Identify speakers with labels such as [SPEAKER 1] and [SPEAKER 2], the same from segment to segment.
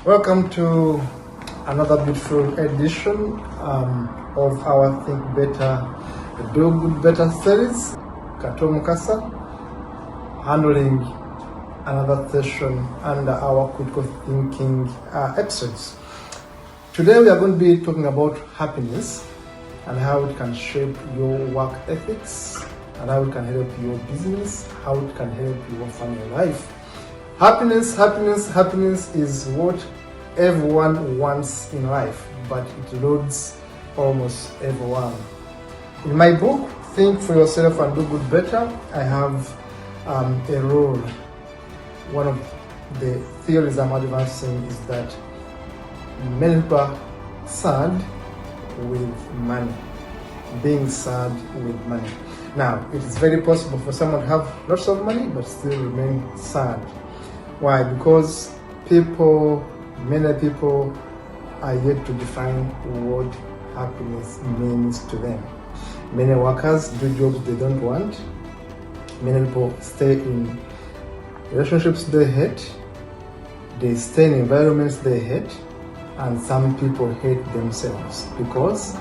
[SPEAKER 1] Welcome to another beautiful edition of our Think Better, Do Good Better series. Kato Mukasa handling another session under our critical thinking episodes. Today we are going to be talking about happiness and how it can shape your work ethics and how it can help your business, how it can help your family life. Happiness is what everyone wants in life, but it eludes almost everyone. In my book, Think for Yourself and Do Good Better, I have a rule. One of the theories I'm advancing is that many people are sad with money, being sad with money. Now, it is very possible for someone to have lots of money but still remain sad. Why? Because many people are yet to define what happiness means to them. Many workers do jobs they don't want. Many people stay in relationships they hate. They stay in environments they hate. And some people hate themselves because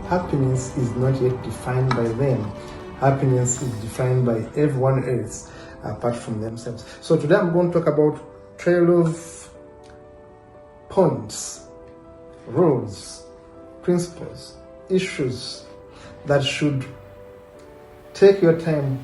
[SPEAKER 1] happiness is not yet defined by them. Happiness is defined by everyone else apart from themselves. So today I'm going to talk about 12 points, rules, principles, issues that should take your time,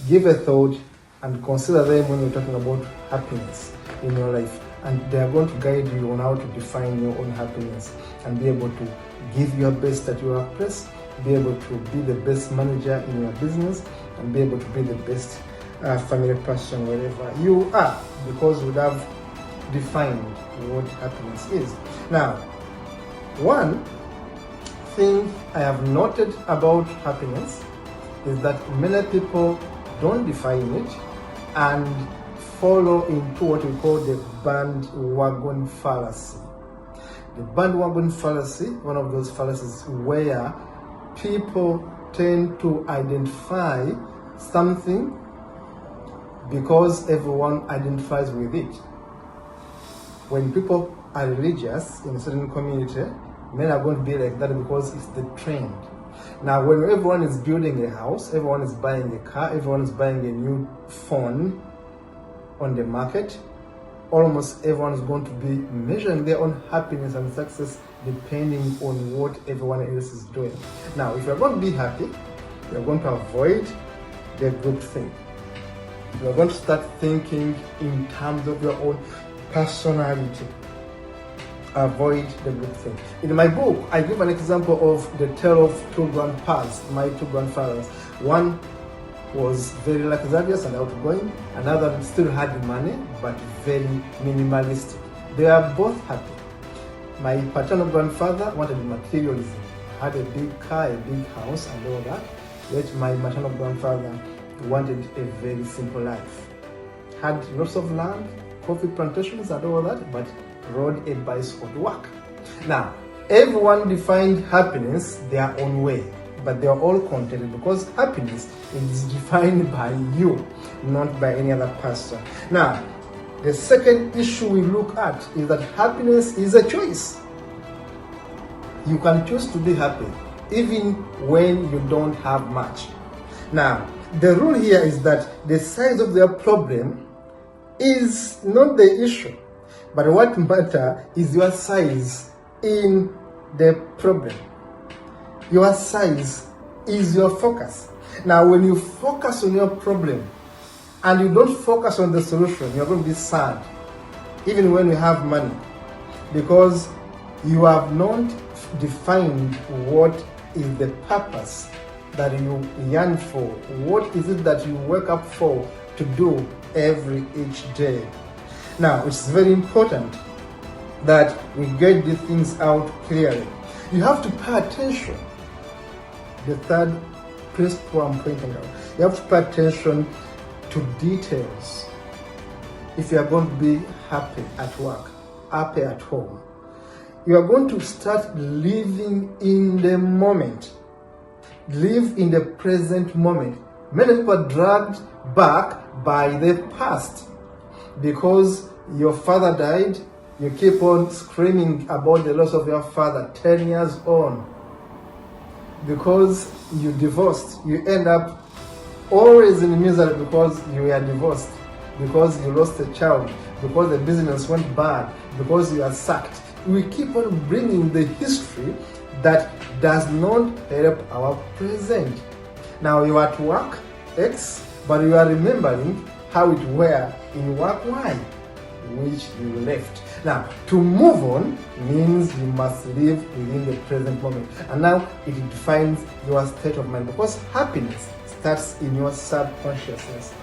[SPEAKER 1] give a thought, and consider them when you're talking about happiness in your life. And they are going to guide you on how to define your own happiness and be able to give your best at your workplace, be able to be the best manager in your business, and be able to be the best family person wherever you are, because we have defined what happiness is. Now, one thing I have noted about happiness is that many people don't define it and follow into what we call the bandwagon fallacy. The bandwagon fallacy, one of those fallacies where people tend to identify something because everyone identifies with it. When people are religious in a certain community, men are going to be like that because it's the trend. Now, when everyone is building a house, everyone is buying a car, everyone is buying a new phone on the market, almost everyone is going to be measuring their own happiness and success depending on what everyone else is doing. Now, if you're going to be happy, you're going to avoid the group thing. You're going to start thinking in terms of your own personality. Avoid the group thing. In my book, I give an example of the tale of two grandpas, my two grandfathers. One was very luxurious and outgoing, another still had money but very minimalistic. They are both happy. My paternal grandfather wanted materialism, had a big car, a big house and all that, yet my maternal grandfather wanted a very simple life. Had lots of land, coffee plantations and all that, but rode a bicycle to work. Now, everyone defined happiness their own way, but they are all contented because happiness is defined by you, not by any other person. Now, the second issue we look at is that happiness is a choice. You can choose to be happy even when you don't have much. Now, the rule here is that the size of their problem is not the issue, but what matters is your size in the problem. Your size is your focus. Now, when you focus on your problem and you don't focus on the solution, you're going to be sad, even when you have money, because you have not defined what is the purpose that you yearn for. What is it that you wake up for to do each day? Now, it's very important that we get these things out clearly. You have to pay attention. The third principle I'm pointing out, you have to pay attention to details. If you are going to be happy at work, happy at home, you are going to start living in the moment. Live in the present moment. Many people are dragged back by the past because your father died, You keep on screaming about the loss of your father 10 years on. Because you divorced, you end up always in misery because you were divorced, because you lost a child, because the business went bad, because you are sacked. We keep on bringing the history that does not help our present. Now you are at work X, but you are remembering how it were in work Y, which you left. Now, to move on means you must live within the present moment. And now it defines your state of mind, because happiness starts in your subconsciousness.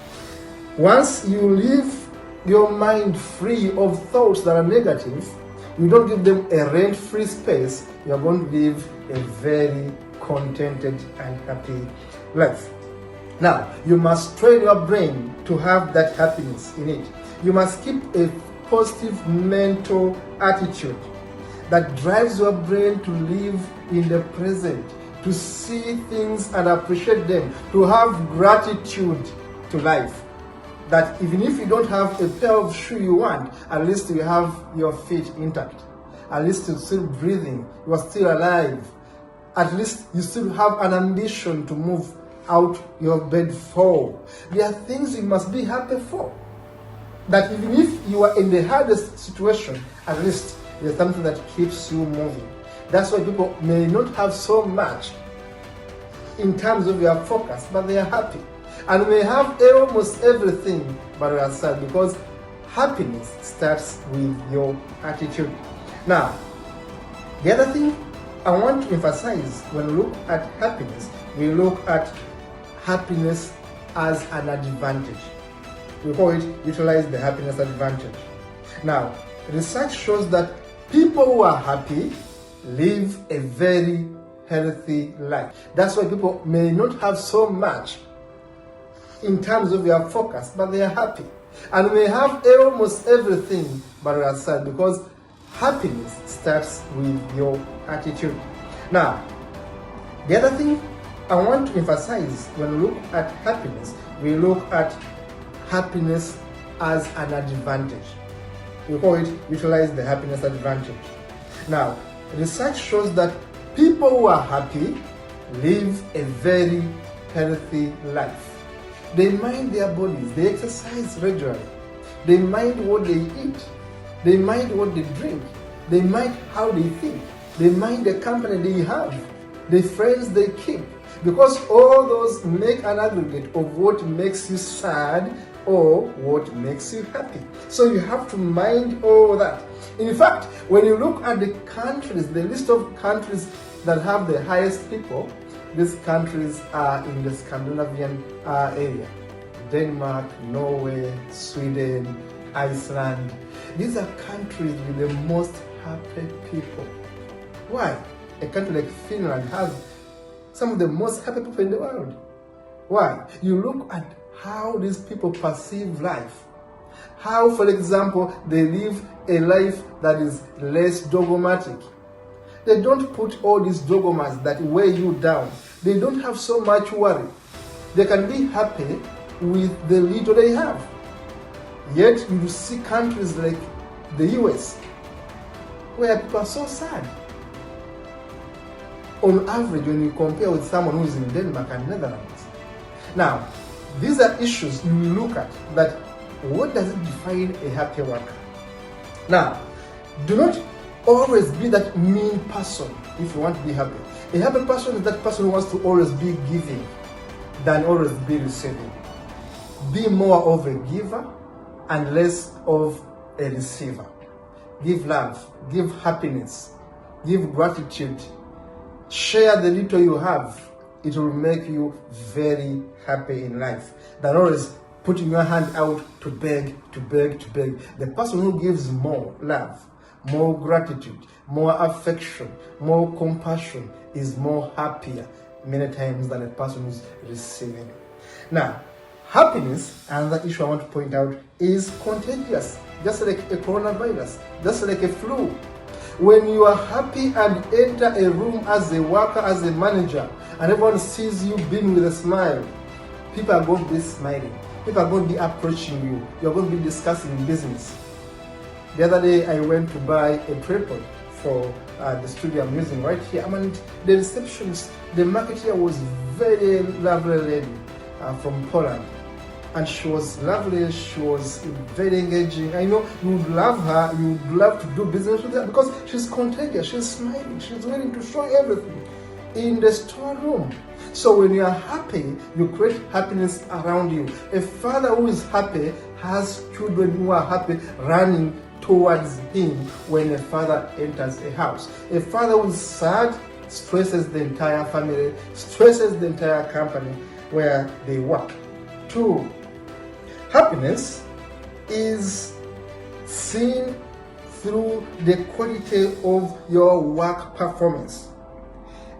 [SPEAKER 1] Once you leave your mind free of thoughts that are negative, you don't give them a rent-free space, you are going to live a very contented and happy life. Now, you must train your brain to have that happiness in it. You must keep a positive mental attitude that drives your brain to live in the present, to see things and appreciate them, to have gratitude to life. That even if you don't have a pair of shoes you want, at least you have your feet intact. At least you're still breathing, you are still alive. At least you still have an ambition to move out your bed for. There are things you must be happy for. That even if you are in the hardest situation, at least there's something that keeps you moving. That's why people may not have so much in terms of their focus, but they are happy. And may have almost everything, but they are sad, because happiness starts with your attitude. Now, the other thing I want to emphasize when we look at happiness, we look at happiness as an advantage. We call it utilize the happiness advantage. Now, research shows that people who are happy live a very healthy life. That's why people may not have so much in terms of their focus, but they are happy. And may have almost everything, but they are sad, because happiness starts with your attitude. Now, the other thing I want to emphasize when we look at happiness, we look at happiness as an advantage. We call it utilize the happiness advantage. Now, research shows that people who are happy live a very healthy life. They mind their bodies, they exercise regularly, they mind what they eat, they mind what they drink, they mind how they think, they mind the company they have, the friends they keep, because all those make an aggregate of what makes you sad or what makes you happy. So you have to mind all that. In fact, when you look at the countries, the list of countries that have the highest people, these countries are in the Scandinavian area. Denmark, Norway, Sweden, Iceland. These are countries with the most happy people. Why? A country like Finland has some of the most happy people in the world. Why? You look at how these people perceive life. How, for example, they live a life that is less dogmatic. They don't put all these dogmas that weigh you down. They don't have so much worry. They can be happy with the little they have. Yet you see countries like the US, where people are so sad. On average, when you compare with someone who is in Denmark and Netherlands. Now, these are issues you look at, that what does it define a happy worker? Now, do not always be that mean person if you want to be happy. A happy person is that person who wants to always be giving than always be receiving. Be more of a giver and less of a receiver. Give love, give happiness, give gratitude. Share the little you have. It will make you very happy in life than always putting your hand out to beg, to beg, to beg. The person who gives more love, more gratitude, more affection, more compassion is more happier many times than a person who's receiving. Now, happiness, another issue I want to point out, is contagious, just like a coronavirus, just like a flu. When you are happy and enter a room as a worker, as a manager, and everyone sees you being with a smile, people are going to be smiling. People are going to be approaching you. You're going to be discussing business. The other day I went to buy a tripod for the studio I'm using right here. I mean, the receptionist, the marketer was very lovely lady from Poland. And she was lovely, she was very engaging. I know you would love her, you would love to do business with her because she's contagious, she's smiling, she's willing to show everything in the storeroom. So when you are happy, you create happiness around you. A father who is happy has children who are happy running towards him when a father enters a house. A father who is sad stresses the entire family, stresses the entire company where they work. 2, happiness is seen through the quality of your work performance.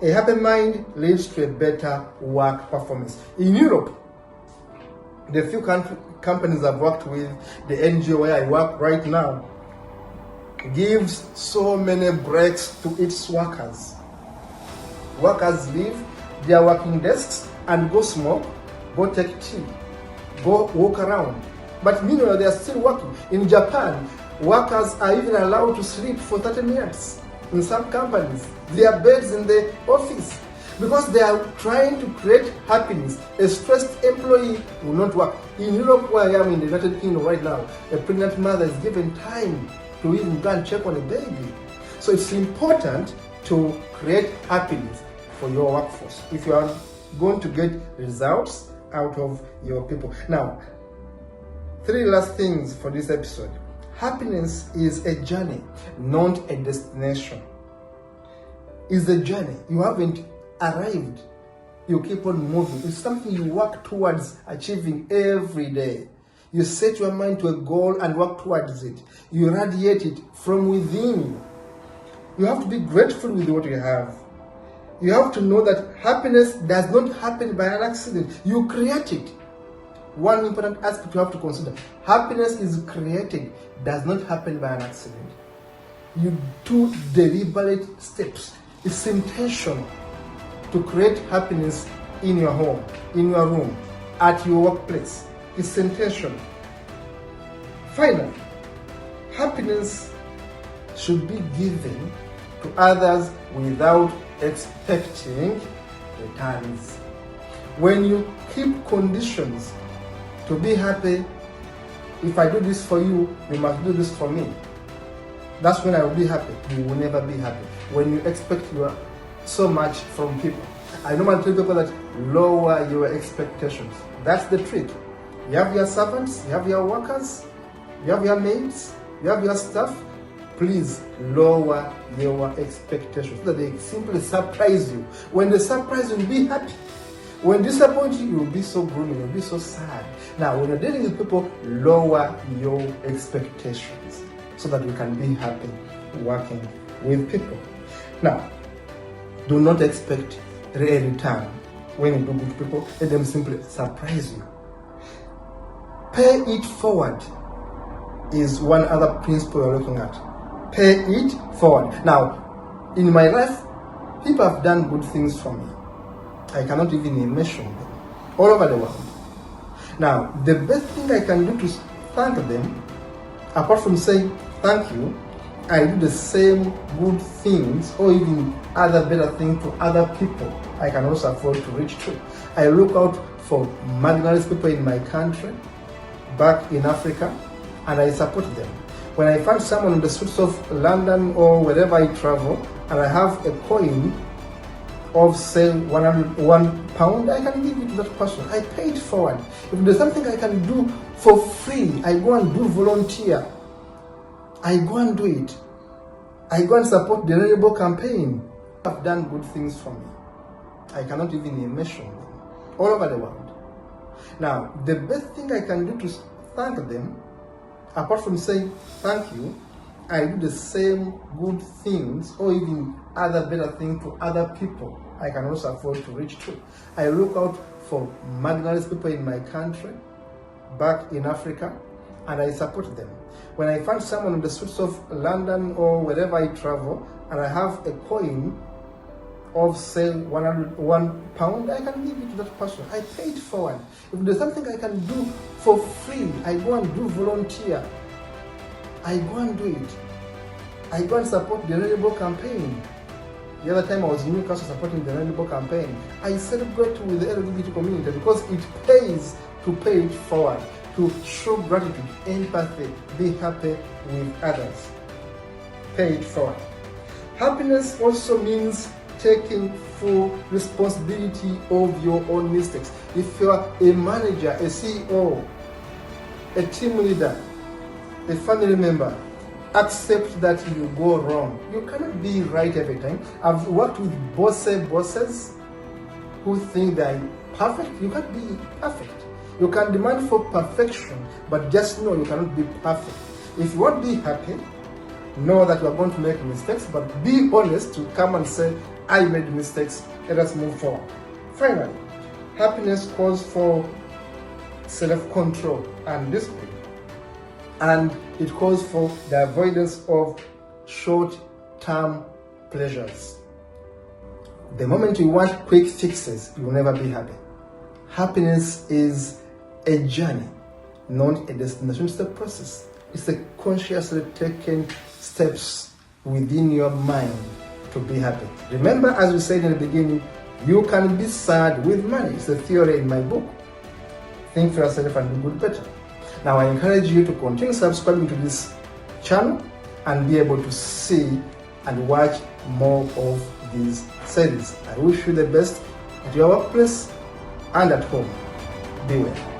[SPEAKER 1] A happy mind leads to a better work performance. In Europe, the few companies I've worked with, the NGO where I work right now, gives so many breaks to its workers. Workers leave their working desks and go smoke, go take tea, go walk around. But meanwhile, they are still working. In Japan, workers are even allowed to sleep for 30 minutes. In some companies, there are beds in the office because they are trying to create happiness. A stressed employee will not work. In Europe, where I am in the United Kingdom right now, a pregnant mother is given time to even go and check on a baby. So it's important to create happiness for your workforce if you are going to get results out of your people. Now, 3 last things for this episode. Happiness is a journey, not a destination. It's a journey. You haven't arrived. You keep on moving. It's something you work towards achieving every day. You set your mind to a goal and work towards it. You radiate it from within. You have to be grateful with what you have. You have to know that happiness does not happen by an accident. You create it. One important aspect you have to consider. Happiness is created, does not happen by an accident. You do deliberate steps. It's intentional to create happiness in your home, in your room, at your workplace. It's intentional. Finally, happiness should be given to others without expecting returns. When you keep conditions to be happy, if I do this for you, you must do this for me, that's when I will be happy. You will never be happy. When you expect so much from people. I normally tell people that lower your expectations. That's the trick. You have your servants, you have your workers, you have your maids, you have your staff. Please lower your expectations so that they simply surprise you. When they surprise you, you'll be happy. When disappoint you, you'll be so gloomy, you'll be so sad. Now, when you're dealing with people, lower your expectations so that you can be happy working with people. Now, do not expect a return when you do good to people. Let them simply surprise you. Pay it forward is one other principle you're looking at. Pay it forward. Now, in my life, people have done good things for me. I cannot even mention them all over the world. Now, the best thing I can do to thank them, apart from saying thank you, I do the same good things or even other better things to other people I can also afford to reach to. I look out for marginalized people in my country, back in Africa, and I support them. When I find someone on the streets of London or wherever I travel, and I have a coin of say £101, I can give it to that person. I pay it forward. If there's something I can do for free, I go and do volunteer. I go and do it. I go and support the Rainbow campaign. Have done good things for me. I cannot even mention them all over the world. Now, the best thing I can do to thank them, apart from saying thank you, I do the same good things or even other better things to other people I can also afford to reach to. I look out for marginalized people in my country, back in Africa, and I support them. When I find someone on the streets of London or wherever I travel, and I have a coin of say £101, I can give it to that person. I pay it forward. If there's something I can do for free, I go and do volunteer. I go and do it. I go and support the Renewable campaign. The other time I was in Newcastle supporting the Renewable campaign. I celebrate with the LGBT community because it pays to pay it forward, to show gratitude, empathy, be happy with others. Pay it forward. Happiness also means taking full responsibility of your own mistakes. If you are a manager, a CEO, a team leader, a family member, accept that you go wrong. You cannot be right every time. I've worked with bosses who think they're perfect. You can't be perfect. You can demand for perfection, but just know you cannot be perfect. If you want to be happy, know that you are going to make mistakes, but be honest to come and say, I made mistakes, let us move forward. Finally, happiness calls for self-control and discipline. And it calls for the avoidance of short-term pleasures. The moment you want quick fixes, you will never be happy. Happiness is a journey, not a destination. It's a process. It's a consciously taken steps within your mind to be happy. Remember, as we said in the beginning, you can be sad with money. It's a theory in my book. Think for yourself and do good better. Now, I encourage you to continue subscribing to this channel and be able to see and watch more of these series. I wish you the best at your workplace and at home. Be well.